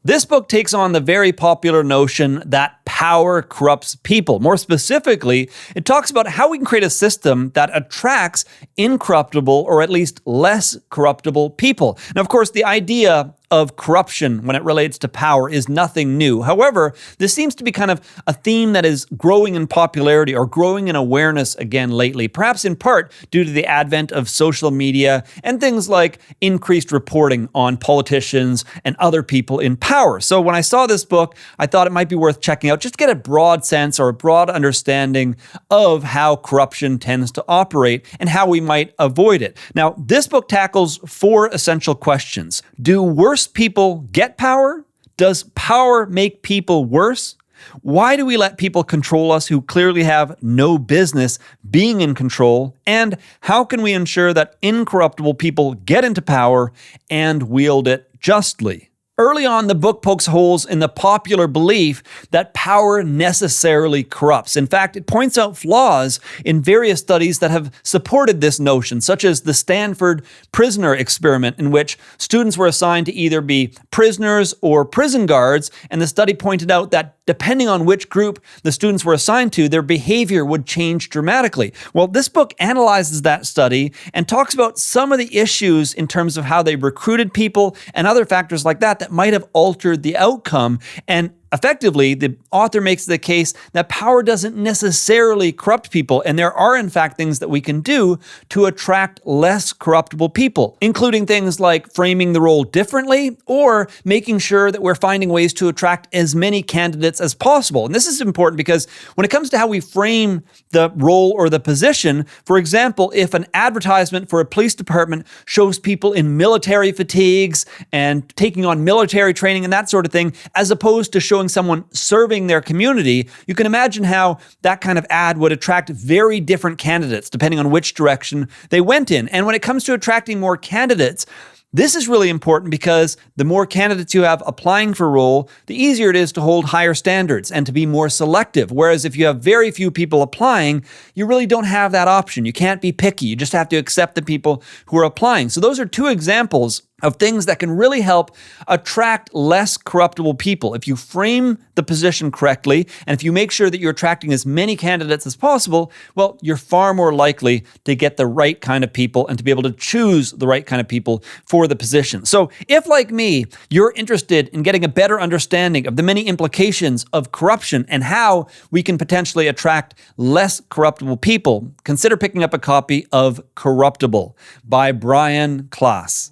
This book takes on the very popular notion that power corrupts people. More specifically, it talks about how we can create a system that attracts incorruptible or at least less corruptible people. Now, of course, the idea of corruption when it relates to power is nothing new. However, this seems to be kind of a theme that is growing in popularity or growing in awareness again lately, perhaps in part due to the advent of social media and things like increased reporting on politicians and other people in power. So when I saw this book, I thought it might be worth checking out just to get a broad sense or a broad understanding of how corruption tends to operate and how we might avoid it. Now, this book tackles 4 essential questions. Do worse people get power? Does power make people worse? Why do we let people control us who clearly have no business being in control? And how can we ensure that incorruptible people get into power and wield it justly? Early on, the book pokes holes in the popular belief that power necessarily corrupts. In fact, it points out flaws in various studies that have supported this notion, such as the Stanford prisoner experiment, in which students were assigned to either be prisoners or prison guards, and the study pointed out that depending on which group the students were assigned to, their behavior would change dramatically. Well, this book analyzes that study and talks about some of the issues in terms of how they recruited people and other factors like that might have altered the outcome. And effectively, the author makes the case that power doesn't necessarily corrupt people, and there are in fact things that we can do to attract less corruptible people, including things like framing the role differently or making sure that we're finding ways to attract as many candidates as possible. And this is important because when it comes to how we frame the role or the position, for example, if an advertisement for a police department shows people in military fatigues and taking on military training and that sort of thing, as opposed to showing someone serving their community, you can imagine how that kind of ad would attract very different candidates depending on which direction they went in. And when it comes to attracting more candidates, this is really important because the more candidates you have applying for a role, the easier it is to hold higher standards and to be more selective. Whereas if you have very few people applying, you really don't have that option. You can't be picky. You just have to accept the people who are applying. So those are 2 examples of things that can really help attract less corruptible people. If you frame the position correctly, and if you make sure that you're attracting as many candidates as possible, well, you're far more likely to get the right kind of people and to be able to choose the right kind of people for the position. So if, like me, you're interested in getting a better understanding of the many implications of corruption and how we can potentially attract less corruptible people, consider picking up a copy of Corruptible by Brian Klaas.